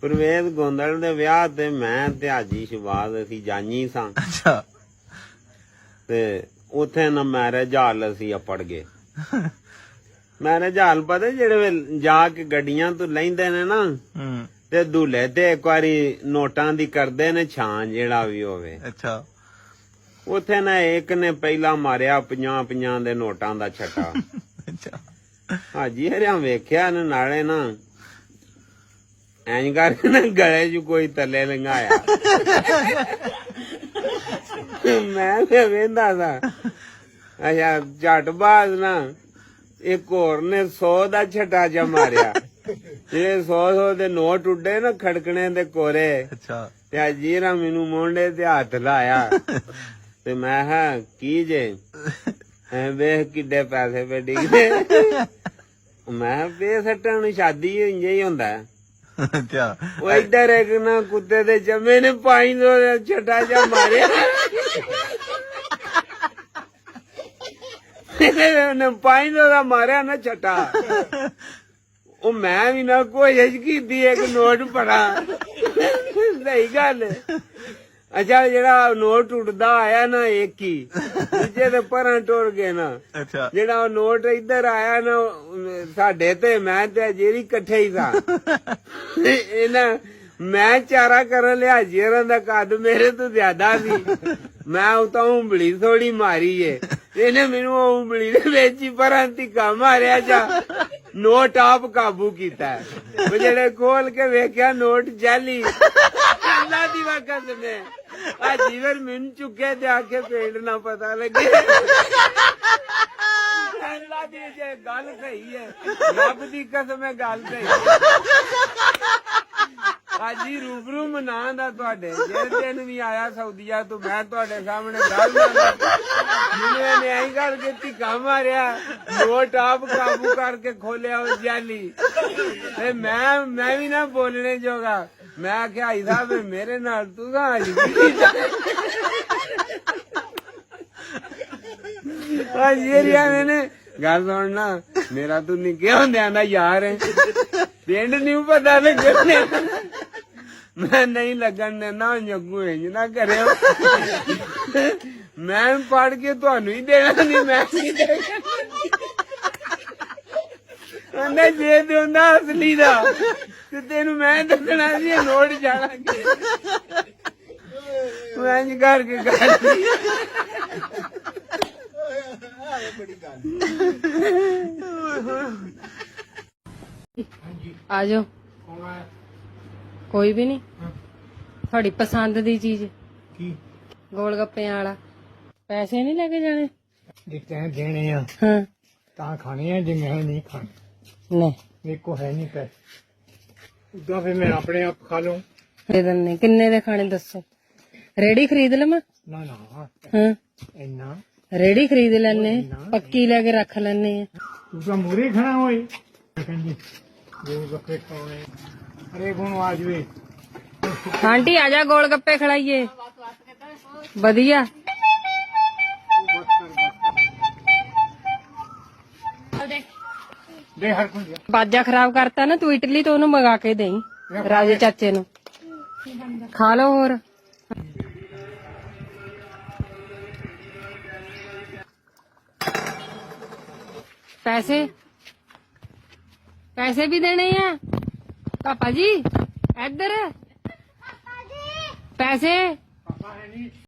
ਪ੍ਰਵੇਦ ਗੋਂਦਲ ਦੇ ਵਿਆਹ ਤੇ ਮੈਂ ਤੇ ਹਾਜੀ ਸ਼ਬਾਜ਼ ਅਸੀਂ ਜਾਨੀ ਸਾਂ। ਅੱਛਾ। ਤੇ ਉੱਥੇ ਨਾ ਮੈਰਿਜ ਹਾਲ ਅਸੀਂ ਅਪੜ ਗਏ। ਮੈਰਿਜ ਹਾਲ ਪਤਾ ਜਿਹੜੇ ਜਾ ਕੇ ਗੱਡੀਆਂ ਤੋਂ ਲੈਂਦੇ ਨੇ ਨਾ ਤੇ ਦੁੱਲੇ ਤੇ ਇੱਕ ਵਾਰੀ ਨੋਟਾਂ ਦੀ ਕਰਦੇ ਨੇ ਛਾਂ ਜਿਹੜਾ ਵੀ ਹੋਵੇ। ਅੱਛਾ। ਉੱਥੇ ਨਾ ਇੱਕ ਨੇ ਪਹਿਲਾਂ ਮਾਰਿਆ 50 ਦੇ ਨੋਟਾਂ ਦਾ ਛੱਟਾ। ਅੱਛਾ। ਹਾਜੀ ਹਰਿਆ ਵੇਖਿਆ ਨਾ ਨਾਲੇ ਨਾ ਐਂ ਕਰਕੇ ਨਾ ਗਲੇ ਚ ਕੋਈ ਥੱਲੇ ਲੰਘਾਇਆ। ਮੈਂ ਤੇ ਵੇਂਦਾ ਸਾਂ। ਅੱਛਾ ਝੱਟ ਬਾਅਦ ਨਾ ਇੱਕ ਹੋਰ ਨੇ 100 ਦਾ ਛੱਟਾ ਜਾ ਮਾਰਿਆ। ਜਿਹੜੇ 100 ਦੇ ਨੋਟ ਉੱਡੇ ਨਾ ਖੜਕਣੇ ਦੇ ਕੋਰੇ। ਅੱਛਾ। ਤੇ ਅਜੀ ਨਾ ਮੈਨੂੰ ਮੋਢੇ ਤੇ ਹੱਥ ਲਾਇਆ ਤੇ ਮੈਂ ਕਿਹਾ ਕੀ ਜੇ ਵੇਖ ਕਿੱਡੇ ਪੈਸੇ ਪੇ ਡਿੱਗਦੇ। ਮੈਂ ਬੇਸੱਟਾਂ ਨੂੰ ਸ਼ਾਦੀ ਇੰਜ ਹੀ ਹੁੰਦਾ। ਅੱਛਾ। ਉਹ ਇੱਧਰ ਇੱਕ ਨਾ ਕੁੱਤੇ ਦੇ ਜੰਮੇ ਨੇ 500 ਦਾ ਛੱਟਾ ਜਾ ਮਾਰਿਆ। ਉਹਨੇ 500 ਦਾ ਮਾਰਿਆ ਨਾ ਛੱਟਾ। ਉਹ ਮੈਂ ਵੀ ਨਾ ਕੋਸ਼ਿਸ਼ ਕੀਤੀ ਇੱਕ ਨੋਟ ਪੜਾ। ਸਹੀ ਗੱਲ। ਅੱਛਾ ਜਿਹੜਾ ਨੋਟ ਉੱਡਦਾ ਆਇਆ ਨਾ ਇੱਕ ਹੀ ਦੂਜੇ ਦੇ ਪਰਾਂ ਟੁਰ ਗਏ ਨਾ। ਅੱਛਾ। ਜਿਹੜਾ ਉਹ ਨੋਟ ਇੱਧਰ ਆਇਆ ਨਾ ਸਾਡੇ ਤੇ ਮੈਂ ਤੇ ਜਿਹੜੀ ਇਕੱਠੇ ਹੀ ਸਾਂ। ਇਹਨਾਂ ਮੈਂ ਚਾਰਾ ਕਰਨ ਲਿਆ ਜੇਰਾਂ ਦਾ ਕੱਦ ਮੇਰੇ ਤੋਂ ਜ਼ਿਆਦਾ ਸੀ। ਮੈਂ ਉਹ ਤਾਂ ਉਂਗਲੀ ਥੋੜੀ ਮਾਰੀ ਏ। ਇਹਨੇ ਮੈਨੂੰ ਉਹ ਉਂਗਲੀ ਦੇ ਵਿੱਚ ਹੀ ਪਰਾਂ ਧਿੱਕਾ ਮਾਰਿਆ ਜਾ ਨੋਟ ਆਪ ਕਾਬੂ ਕੀਤਾ। ਉਹ ਜਿਹੜੇ ਖੋਲ ਕੇ ਵੇਖਿਆ ਨੋਟ ਜਾਲੀ। ਅੱਲਾ ਦੀ ਵਕਤ ਨੇ ਆ ਜੀਵਨ ਮੈਨੂੰ ਚੁੱਕੇ ਤੇ ਆਖੇ ਪੇੜ ਨਾ ਪਤਾ ਲੱਗੇ। ਅੱਲਾ ਦੀ ਜੇ ਗੱਲ ਸਹੀ ਹੈ ਰੱਬ ਦੀ ਕਸਮ ਹੈ ਗੱਲ ਸਹੀ ਹੈ। ਹਾਜੀ ਰੂਬਰੂ ਮਨਾ ਦਾ ਤੁਹਾਡੇ ਜਿਹੜੇ ਦਿਨ ਵੀ ਆਇਆ ਸਾਊਦੀਆ ਤੋਂ ਮੈਂ ਤੁਹਾਡੇ ਸਾਹਮਣੇ ਗੱਲ ਮੈਨੂੰ ਇਹਨੇ ਐਂ ਕਰਕੇ ਧਿੱਕਾ ਮਾਰਿਆ ਨੋਟ ਆਪ ਕਾਬੂ ਕਰਕੇ ਖੋਲਿਆ ਉਹ ਜਾਲੀ। ਤੇ ਮੈਂ ਵੀ ਨਾ ਬੋਲਣੇ ਜੋਗਾ। ਮੈਂ ਆਖਿਆ ਭਾਈ ਸਾਹਿਬ ਮੇਰੇ ਨਾਲ ਤੂੰ ਹਾਜੀ ਮੈਨੇ ਗੱਲ ਸੁਣਨਾ ਮੇਰਾ ਤੂੰ ਨਿੱਕੇ ਹੁੰਦਿਆਂ ਦਾ ਯਾਰ ਹੈ ਪਿੰਡ ਨਹੀਂ ਪਤਾ ਲੱਗਣ। ਮੈਂ ਨਹੀਂ ਲੱਗਣ ਦੇਣਾ ਜੱਗੂ ਇੰਜ ਨਾ ਕਰਿਓ। ਮੈਂ ਪੜ ਕੇ ਤੁਹਾਨੂੰ ਹੀ ਦੇਣਾ ਨਹੀਂ ਮੈਂ ਨਹੀਂ ਦੇਣਾ। ਕਹਿੰਦਾ ਜੇ ਤੇ ਹੁੰਦਾ ਅਸਲੀ ਦਾ ਤੇ ਤੈਨੂੰ ਮੈਂ ਦੱਸਣਾ ਸੀ ਨੋਟ ਜਾਣਾਂਗੇ। ਮੈਂ ਇੰਜ ਕਰਕੇ ਗੱਲ ਆ ਜਾਓ। ਕੋਈ ਵੀ ਨਹੀਂ ਤੁਹਾਡੀ ਪਸੰਦ ਦੀ ਚੀਜ਼ ਕੀ ਗੋਲ ਗੱਪਿਆਂ ਵਾਲਾ। ਪੈਸੇ ਨਹੀਂ ਲੈ ਕੇ ਜਾਣੇ ਜੇ ਤੈਂ ਦੇਣੇ ਆ ਹਾਂ ਤਾਂ ਖਾਣੇ ਆ ਜੇ ਮੈਂ ਨਹੀਂ ਖਾਣੇ। ਨਹੀਂ ਮੇਰੇ ਕੋ ਹੈ ਨਹੀਂ ਪੈਸੇ ਉਦਾਂ ਫਿਰ ਮੈਂ ਆਪਣੇ ਆਪ ਖਾ ਲਊਂ। ਦੇ ਦਿੰਨੇ। ਕਿੰਨੇ ਦੇ ਖਾਣੇ ਦੱਸੋ ਰੇੜੀ ਖਰੀਦ ਲਵਾਂ। ਨਾ ਨਾ ਹਾਂ ਇੰਨਾ ਰੇੜੀ ਖਰੀਦ ਲੈਨੇ ਪੱਕੀ ਲੈ ਕੇ ਰੱਖ ਲੈਨੇ ਆ। ਤੂੰ ਤਾਂ ਮੂਰੇ ਖੜਾ ਹੋਈ ਕਹਿੰਦੀ ਗੋਲ ਗੱਪੇ ਖਾਣੇ ਅਰੇ ਗੁਣ ਆ ਜਵੇ। ਆਂਟੀ ਆ ਜਾ ਗੋਲ ਗੱਪੇ ਖਿਲਾਈਏ ਵਧੀਆ। ਦੇ ਹਰ ਕੋਈ ਬਾਜਾ ਖਰਾਬ ਕਰਤਾ ਨਾ ਤੂੰ ਇਟਲੀ ਤੋਂ ਉਹਨੂੰ ਮੰਗਾ ਕੇ ਦੇਈ ਰਾਜੇ ਚਾਚੇ ਨੂੰ ਖਾ ਲਓ ਹੋਰ। ਪੈਸੇ ਪੈਸੇ ਵੀ ਦੇਣੇ ਆ ਪਾਪਾ ਜੀ ਇੱਧਰ ਪੈਸੇ।